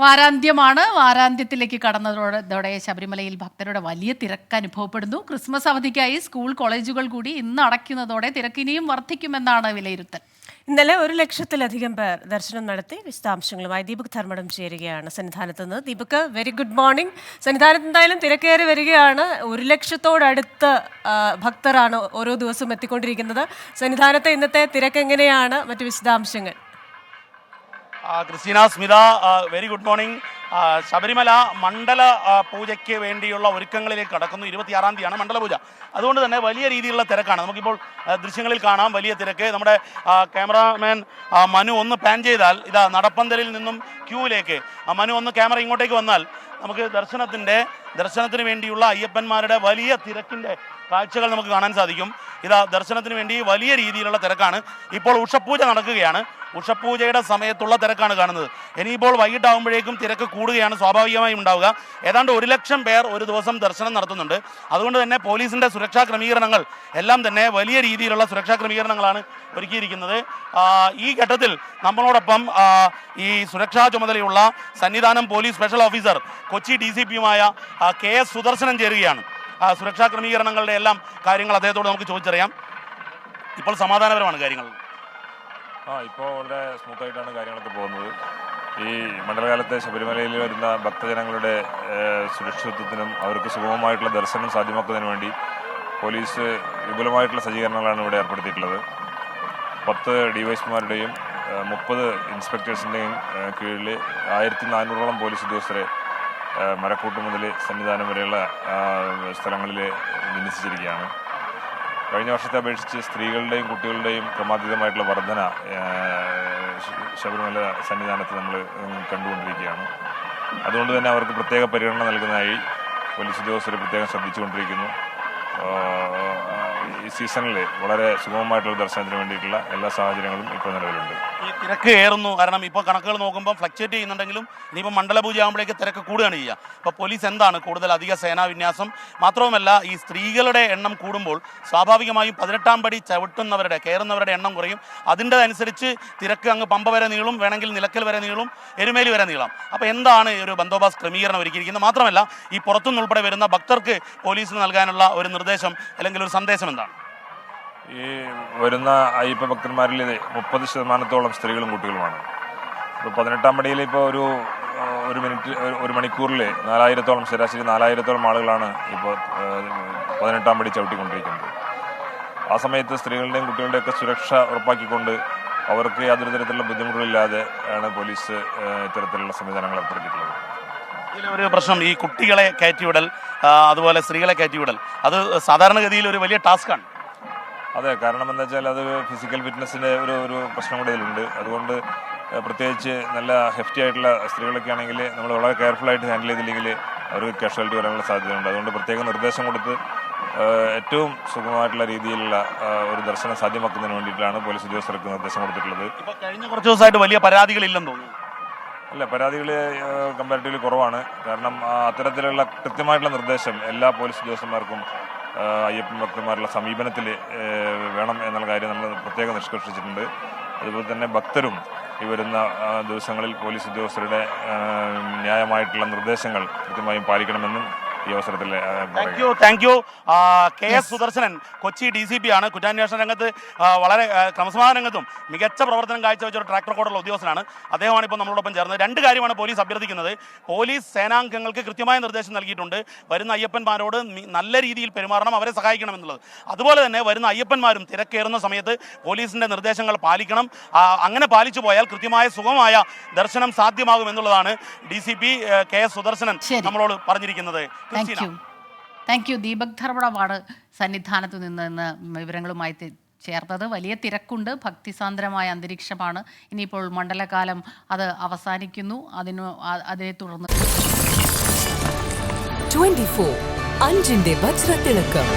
വാരാന്ത്യമാണ്. വാരാന്ത്യത്തിലേക്ക് കടന്നതോടെ ശബരിമലയിൽ ഭക്തരുടെ വലിയ തിരക്ക് അനുഭവപ്പെടുന്നു. ക്രിസ്മസ് അവധിക്കായി സ്കൂൾ കോളേജുകൾ കൂടി ഇന്ന് അടയ്ക്കുന്നതോടെ തിരക്ക് ഇനിയും വർദ്ധിക്കുമെന്നാണ് വിലയിരുത്തൽ. ഇന്നലെ 1,00,000-ലധികം പേർ ദർശനം നടത്തി. വിശദാംശങ്ങളുമായി ദീപക് ധർമ്മടം ചേരുകയാണ് സന്നിധാനത്ത് നിന്ന്. Deepak, very good morning. സന്നിധാനത്ത് എന്തായാലും തിരക്കേറി വരികയാണ്. 1,00,000-ത്തോടടുത്ത് ഭക്തരാണ് ഓരോ ദിവസവും എത്തിക്കൊണ്ടിരിക്കുന്നത്. സന്നിധാനത്തെ ഇന്നത്തെ തിരക്ക് എങ്ങനെയാണ്? മറ്റു വിശദാംശങ്ങൾ. Christina, Smitha, very good morning. Sabarimala മണ്ഡല പൂജയ്ക്ക് വേണ്ടിയുള്ള ഒരുക്കങ്ങളിലേക്ക് കടക്കുന്നു. 26-ാം തീയതിയാണ് മണ്ഡലപൂജ. അതുകൊണ്ട് തന്നെ വലിയ രീതിയിലുള്ള തിരക്കാണ്. നമുക്കിപ്പോൾ ദൃശ്യങ്ങളിൽ കാണാം വലിയ തിരക്ക്. നമ്മുടെ ക്യാമറാമാൻ മനു ഒന്ന് പാൻ ചെയ്താൽ ഇതാ നടപ്പന്തലിൽ നിന്നും ക്യൂവിലേക്ക് മനു ഒന്ന് ക്യാമറ ഇങ്ങോട്ടേക്ക് വന്നാൽ നമുക്ക് ദർശനത്തിന് വേണ്ടിയുള്ള അയ്യപ്പന്മാരുടെ വലിയ തിരക്കിൻ്റെ കാഴ്ചകൾ നമുക്ക് കാണാൻ സാധിക്കും. ഇതാ ദർശനത്തിന് വേണ്ടി വലിയ രീതിയിലുള്ള തിരക്കാണ്. ഇപ്പോൾ ഉഷപ്പൂജ നടക്കുകയാണ്. ഉഷപ്പൂജയുടെ സമയത്തുള്ള തിരക്കാണ് കാണുന്നത്. ഇനിയിപ്പോൾ വൈകിട്ടാകുമ്പോഴേക്കും തിരക്ക് കൂടുകയാണ് സ്വാഭാവികമായും ഉണ്ടാവുക. ഏതാണ്ട് 1,00,000 പേർ ഒരു ദിവസം ദർശനം നടത്തുന്നുണ്ട്. അതുകൊണ്ട് തന്നെ പോലീസിൻ്റെ സുരക്ഷാ ക്രമീകരണങ്ങൾ എല്ലാം തന്നെ വലിയ രീതിയിലുള്ള സുരക്ഷാ ക്രമീകരണങ്ങളാണ് ഒരുക്കിയിരിക്കുന്നത്. ഈ ഘട്ടത്തിൽ നമ്മളോടൊപ്പം ഈ സുരക്ഷാ ചുമതലയുള്ള Sannidhanam police special officer Kochi DCP-യുമായ KS സുദർശനൻ ചേരുകയാണ്. സുരക്ഷാ ക്രമീകരണങ്ങളുടെ എല്ലാം കാര്യങ്ങൾ അദ്ദേഹത്തോട് നമുക്ക് ചോദിച്ചറിയാം. ഇപ്പോൾ സമാധാനപരമാണ് കാര്യങ്ങൾ? ഇപ്പോൾ വളരെ സ്മൂത്തായിട്ടാണ് കാര്യങ്ങളൊക്കെ പോകുന്നത്. ഈ മണ്ഡലകാലത്തെ ശബരിമലയിൽ വരുന്ന ഭക്തജനങ്ങളുടെ സുരക്ഷിതത്വത്തിനും അവർക്ക് സുഗമമായിട്ടുള്ള ദർശനം സാധ്യമാക്കുന്നതിന് വേണ്ടി പോലീസ് വിപുലമായിട്ടുള്ള സജ്ജീകരണങ്ങളാണ് ഇവിടെ ഏർപ്പെടുത്തിയിട്ടുള്ളത്. 10 DYSPമാരുടെയും 30 ഇൻസ്പെക്ടേഴ്സിൻ്റെയും കീഴിൽ 1400ഓളം പോലീസ് ഉദ്യോഗസ്ഥരെ മരക്കൂട്ട് മുതൽ സന്നിധാനം വരെയുള്ള സ്ഥലങ്ങളിൽ വിന്യസിച്ചിരിക്കുകയാണ്. കഴിഞ്ഞ വർഷത്തെ അപേക്ഷിച്ച് സ്ത്രീകളുടെയും കുട്ടികളുടെയും ക്രമാതീതമായിട്ടുള്ള വർധന ശബരിമല സന്നിധാനത്ത് നമ്മൾ കണ്ടുകൊണ്ടിരിക്കുകയാണ്. അതുകൊണ്ട് തന്നെ അവർക്ക് പ്രത്യേക പരിഗണന നൽകുന്നതായി പോലീസ് ഉദ്യോഗസ്ഥർ പ്രത്യേകം ശ്രദ്ധിച്ചുകൊണ്ടിരിക്കുന്നു. ഈ സീസണിൽ വളരെ സുഗമമായിട്ടുള്ള ദർശനത്തിന് വേണ്ടിയിട്ടുള്ള എല്ലാ സാഹചര്യങ്ങളും ഇപ്പോൾ നിലവിലുണ്ട്. ഈ തിരക്ക് ഏറുന്നു. കാരണം ഇപ്പോൾ കണക്കുകൾ നോക്കുമ്പോൾ ഫ്ലക്ച്വേറ്റ് ചെയ്യുന്നുണ്ടെങ്കിലും ഇനിയിപ്പോൾ മണ്ഡലപൂജ ആകുമ്പോഴേക്ക് തിരക്ക് കൂടുകയാണ് ചെയ്യുക. അപ്പോൾ പോലീസ് എന്താണ് കൂടുതൽ അധിക സേനാവിന്യാസം? മാത്രവുമല്ല, ഈ സ്ത്രീകളുടെ എണ്ണം കൂടുമ്പോൾ സ്വാഭാവികമായും 18-ാം പടി കയറുന്നവരുടെ എണ്ണം കുറയും. അതിൻ്റെ അനുസരിച്ച് തിരക്ക് അങ്ങ് പമ്പ വരെ നീളും, വേണമെങ്കിൽ നിലക്കൽ വരെ നീളും, എരുമേലി വരെ നീളാം. അപ്പോൾ എന്താണ് ഒരു ബന്ദോബസ്ത് ക്രമീകരണം ഒരുക്കിയിരിക്കുന്നത്? മാത്രമല്ല, ഈ പുറത്തുനിന്നുൾപ്പെടെ വരുന്ന ഭക്തർക്ക് പോലീസിന് നൽകാനുള്ള ഒരു നിർദ്ദേശം അല്ലെങ്കിൽ ഒരു സന്ദേശം എന്താണ്? ഈ വരുന്ന അയ്യപ്പ ഭക്തന്മാരിൽ 30% സ്ത്രീകളും കുട്ടികളുമാണ്. ഇപ്പോൾ 18-ാം പടിയിൽ ഇപ്പോൾ ഒരു മണിക്കൂറിൽ 4000-ഓളം ശരാശരി 4000-ഓളം ആളുകളാണ് ഇപ്പോൾ 18-ാം പടി ചവിട്ടിക്കൊണ്ടിരിക്കുന്നത്. ആ സമയത്ത് സ്ത്രീകളുടെയും കുട്ടികളുടെയൊക്കെ സുരക്ഷ ഉറപ്പാക്കിക്കൊണ്ട് അവർക്ക് യാതൊരു തരത്തിലുള്ള ബുദ്ധിമുട്ടുകളില്ലാതെ ആണ് പോലീസ് ഇത്തരത്തിലുള്ള സംവിധാനങ്ങൾ ഏർപ്പെടുത്തിയിട്ടുള്ളത്. ഇതിലൊരു പ്രശ്നം ഈ കുട്ടികളെ കയറ്റിവിടൽ, അതുപോലെ സ്ത്രീകളെ കയറ്റിവിടൽ, അത് സാധാരണഗതിയിൽ ഒരു വലിയ ടാസ്ക്കാണ്. അതെ, കാരണം എന്താ വെച്ചാൽ അത് ഫിസിക്കൽ ഫിറ്റ്നസ്സിൻ്റെ ഒരു പ്രശ്നം കൂടെ ഇതിലുണ്ട്. അതുകൊണ്ട് പ്രത്യേകിച്ച് നല്ല ഹെഫ്റ്റി ആയിട്ടുള്ള സ്ത്രീകളൊക്കെ ആണെങ്കിൽ നമ്മൾ വളരെ കെയർഫുള്ളായിട്ട് ഹാൻഡിൽ ചെയ്തില്ലെങ്കിൽ അവർക്ക് കാഷ്വാലിറ്റി വരാനുള്ള സാധ്യതയുണ്ട്. അതുകൊണ്ട് പ്രത്യേക നിർദ്ദേശം കൊടുത്ത് ഏറ്റവും സുഗമമായിട്ടുള്ള രീതിയിലുള്ള ഒരു ദർശനം സാധ്യമാക്കുന്നതിന് വേണ്ടിയിട്ടാണ് പോലീസ് ഉദ്യോഗസ്ഥർക്ക് നിർദ്ദേശം കൊടുത്തിട്ടുള്ളത്. ഇപ്പോൾ കഴിഞ്ഞ കുറച്ച് ദിവസമായിട്ട് വലിയ പരാതികളില്ലെന്ന് തോന്നുന്നു. അല്ല, പരാതികൾ കമ്പാരിറ്റീവ്ലി കുറവാണ്. കാരണം അത്തരത്തിലുള്ള കൃത്യമായിട്ടുള്ള നിർദ്ദേശം എല്ലാ പോലീസ് ഉദ്യോഗസ്ഥന്മാർക്കും അയ്യപ്പൻ ഭക്തന്മാരുള്ള സമീപനത്തിൽ വേണം എന്നുള്ള കാര്യം നമ്മൾ പ്രത്യേകം നിഷ്കർഷിച്ചിട്ടുണ്ട്. അതുപോലെ തന്നെ ഭക്തരും ഈ വരുന്ന ദിവസങ്ങളിൽ പോലീസ് ഉദ്യോഗസ്ഥരുടെ ന്യായമായിട്ടുള്ള നിർദ്ദേശങ്ങൾ കൃത്യമായും പാലിക്കണമെന്നും ഈ അവസരത്തിൽ thank you. KS Sudarshanan Kochi DCP-യാണ്. കുറ്റാന്വേഷണ രംഗത്ത് വളരെ ക്രമസമാധാന രംഗത്തും മികച്ച പ്രവർത്തനം കാഴ്ചവെച്ച ഒരു ട്രാക്ക് റെക്കോർഡുള്ള ഉദ്യോഗസ്ഥനാണ്. അദ്ദേഹമാണ് ഇപ്പോൾ നമ്മളോടൊപ്പം ചേർന്നത്. 2 കാര്യമാണ് പോലീസ് അഭ്യർത്ഥിക്കുന്നത്. പോലീസ് സേനാംഗങ്ങൾക്ക് കൃത്യമായ നിർദ്ദേശം നൽകിയിട്ടുണ്ട്. വരുന്ന അയ്യപ്പന്മാരോട് നല്ല രീതിയിൽ പെരുമാറണം, അവരെ സഹായിക്കണം എന്നുള്ളത്. അതുപോലെ തന്നെ വരുന്ന അയ്യപ്പന്മാരും തിരക്കേറുന്ന സമയത്ത് പോലീസിൻ്റെ നിർദ്ദേശങ്ങൾ പാലിക്കണം. അങ്ങനെ പാലിച്ചു പോയാൽ കൃത്യമായ സുഗമമായ ദർശനം സാധ്യമാകും എന്നുള്ളതാണ് DCP KS സുദർശനൻ നമ്മളോട് പറഞ്ഞിരിക്കുന്നത്. Thank you. ദീപക് ധർമ്മടമാണ് സന്നിധാനത്ത് നിന്ന് വിവരങ്ങളുമായി ചേർത്തത്. വലിയ തിരക്കുണ്ട്, ഭക്തിസാന്ദ്രമായ അന്തരീക്ഷമാണ്. ഇനിയിപ്പോൾ മണ്ഡലകാലം അത് അവസാനിക്കുന്നു. അതിനെ തുടർന്ന് 24 അഞ്ചിന്റെ വജ്രത്തിളക്കം.